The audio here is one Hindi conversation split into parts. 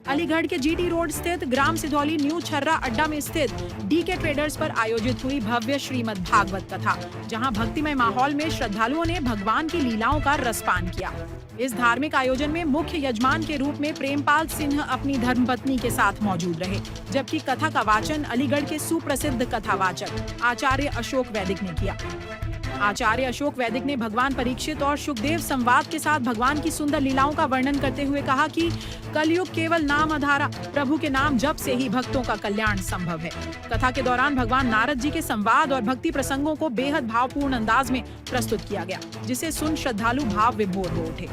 अलीगढ़ के जीटी रोड स्थित ग्राम सिधौली न्यू छर्रा अड्डा में स्थित डीके ट्रेडर्स पर आयोजित हुई भव्य श्रीमद् भागवत कथा, जहां भक्तिमय माहौल में श्रद्धालुओं ने भगवान की लीलाओं का रसपान किया। इस धार्मिक आयोजन में मुख्य यजमान के रूप में प्रेमपाल सिंह अपनी धर्मपत्नी के साथ मौजूद रहे, जबकि कथा का वाचन अलीगढ़ के सुप्रसिद्ध कथावाचक आचार्य अशोक वैदिक ने किया। आचार्य अशोक वैदिक ने भगवान परीक्षित और सुखदेव संवाद के साथ भगवान की सुंदर लीलाओं का वर्णन करते हुए कहा कि कलयुग केवल नाम आधारा, प्रभु के नाम जप से ही भक्तों का कल्याण संभव है। कथा के दौरान भगवान नारद जी के संवाद और भक्ति प्रसंगों को बेहद भावपूर्ण अंदाज में प्रस्तुत किया गया, जिसे सुन श्रद्धालु भाव विभोर हो उठे।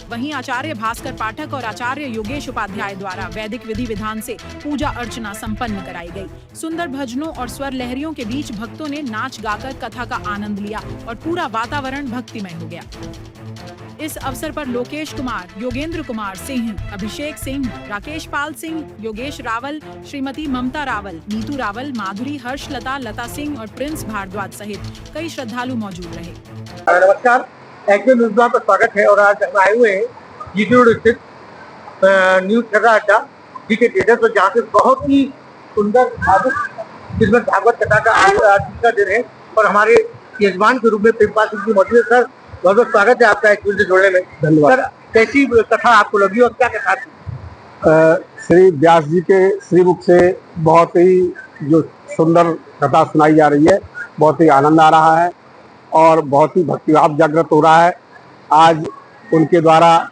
वहीं आचार्य भास्कर पाठक और आचार्य योगेश उपाध्याय द्वारा वैदिक विधि विधान से पूजा अर्चना संपन्न कराई गई। सुंदर भजनों और स्वर लहरियों के बीच भक्तों ने नाच गाकर कथा का आनंद लिया और पूरा वातावरण भक्तिमय हो गया। इस अवसर पर लोकेश कुमार, योगेंद्र कुमार सिंह, अभिषेक सिंह, राकेश पाल सिंह, योगेश रावल, श्रीमती ममता रावल, नीतू रावल, माधुरी, हर्षलता, लता सिंह और प्रिंस भारद्वाज सहित कई श्रद्धालु मौजूद रहे। नमस्कार, एक्टिव न्यूज़ में आपका स्वागत है। और आज हम आए हुए हैं जीटी रोड स्थित न्यू छर्रा अड्डा डीके ट्रेडर्स पर, जहाँ से बहुत ही सुंदर श्रीमद् भागवत कथा का आज दूसरा दिन है और हमारे यजमान के रूप में प्रेमपाल सिंह जी मौजूद है। सर, बहुत बहुत स्वागत है आपका एक्टिव से जोड़ने में। धन्यवाद। सर, कैसी कथा आपको लगी और क्या कथा थी? श्री व्यास जी के श्रीमुख से बहुत ही जो सुंदर कथा सुनाई जा रही है, बहुत ही आनंद आ रहा है और बहुत ही भक्तिभाव जागृत हो रहा है। आज उनके द्वारा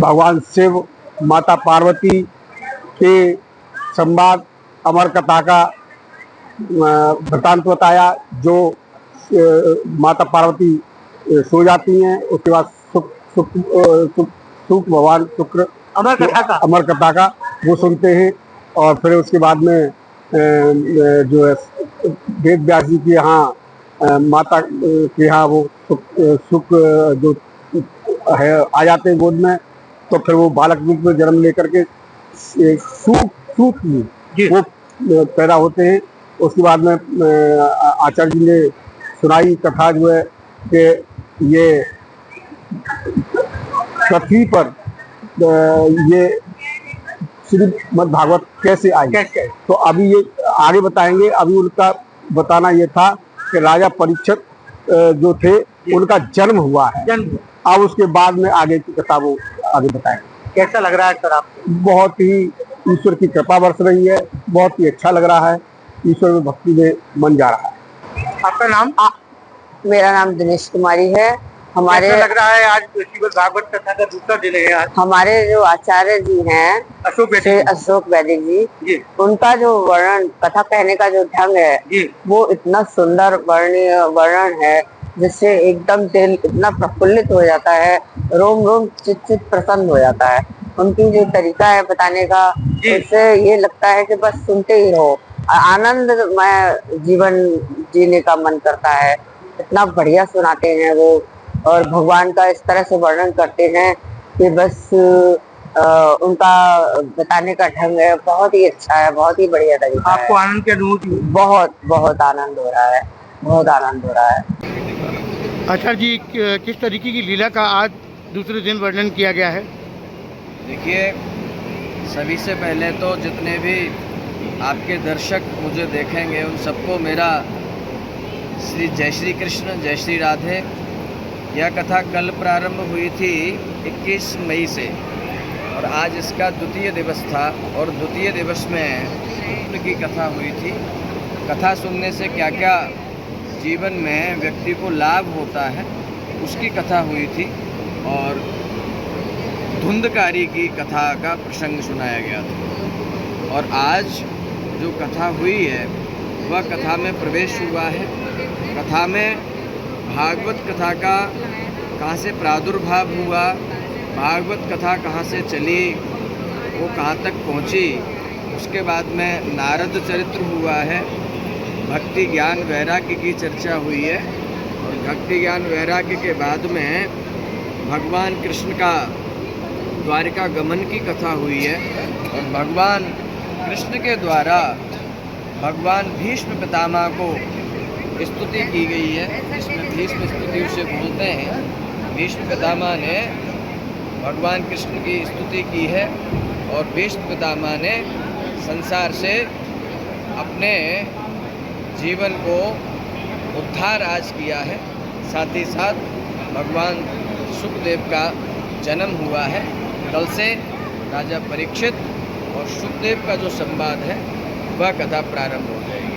भगवान शिव, माता पार्वती के संवाद अमर कथा का वृतांत बताया। जो माता पार्वती सो जाती हैं, उसके बाद शुक्र भगवान शुक्र अमर कथा का वो सुनते हैं और फिर उसके बाद में जो है वेद व्यास जी के यहाँ माता के यहाँ वो सुख जो है आ जाते हैं गोद में, तो फिर वो बालक रूप में जन्म लेकर के सूत वो पैदा होते हैं। उसके बाद में आचार्य जी ने सुनाई कथा जो है कि ये पृथ्वी पर ये श्रीमद् भागवत कैसे आई, तो अभी ये आगे बताएंगे। अभी उनका बताना ये था कि राजा परीक्षित जो थे उनका जन्म हुआ है। अब उसके बाद में आगे की कथा वो आगे बताएंगे। कैसा लग रहा है सर आपको? बहुत ही ईश्वर की कृपा बरस रही है, बहुत ही अच्छा लग रहा है, ईश्वर में भक्ति में मन जा रहा है। आपका नाम? मेरा नाम दिनेश कुमारी है। हमारे लग रहा है आज श्रीमद् भागवत कथा का दूसरा दिन है। आज हमारे जो आचार्य जी हैं अशोक वैदिक जी, उनका जो वर्णन, कथा कहने का जो ढंग है वो इतना सुंदर वर्णन है जिससे एकदम दिल इतना प्रफुल्लित हो जाता है, रोम रोम चित प्रसन्न हो जाता है। उनकी जो तरीका है बताने का, उससे ये लगता है कि बस सुनते ही रहो, आनंदमय जीवन जीने का मन करता है। इतना बढ़िया सुनाते हैं वो और भगवान का इस तरह से वर्णन करते हैं कि बस उनका बताने का ढंग है बहुत ही अच्छा है, बहुत ही बढ़िया तरीका है। आपको आनंद की अनुभूति? बहुत आनंद हो रहा है, बहुत आनंद हो रहा है। आचार्य जी, किस तरीके की लीला का आज दूसरे दिन वर्णन किया गया है? देखिए, सभी से पहले तो जितने भी आपके दर्शक मुझे देखेंगे उन सबको मेरा जय श्री कृष्ण, जय श्री राधे। यह कथा कल प्रारंभ हुई थी 21 मई से और आज इसका द्वितीय दिवस था और द्वितीय दिवस में की कथा हुई थी। कथा सुनने से क्या क्या जीवन में व्यक्ति को लाभ होता है उसकी कथा हुई थी और धुंधकारी की कथा का प्रसंग सुनाया गया था। और आज जो कथा हुई है वह कथा में प्रवेश हुआ है। कथा में भागवत कथा का कहाँ से प्रादुर्भाव हुआ, भागवत कथा कहाँ से चली, वो कहाँ तक पहुँची, उसके बाद में नारद चरित्र हुआ है, भक्ति ज्ञान वैराग्य की चर्चा हुई है और भक्ति ज्ञान वैराग्य के बाद में भगवान कृष्ण का द्वारिका गमन की कथा हुई है और भगवान कृष्ण के द्वारा भगवान भीष्म पितामह को स्तुति की गई है। इसमें भीष्म स्तुति उसे बोलते हैं। भीष्म पितामह ने भगवान कृष्ण की स्तुति की है और भीष्म पितामह ने संसार से अपने जीवन को उद्धार आज किया है। साथ ही साथ भगवान सुखदेव का जन्म हुआ है। कल से राजा परीक्षित और सुखदेव का जो संवाद है वह कथा प्रारंभ हो जाएगी।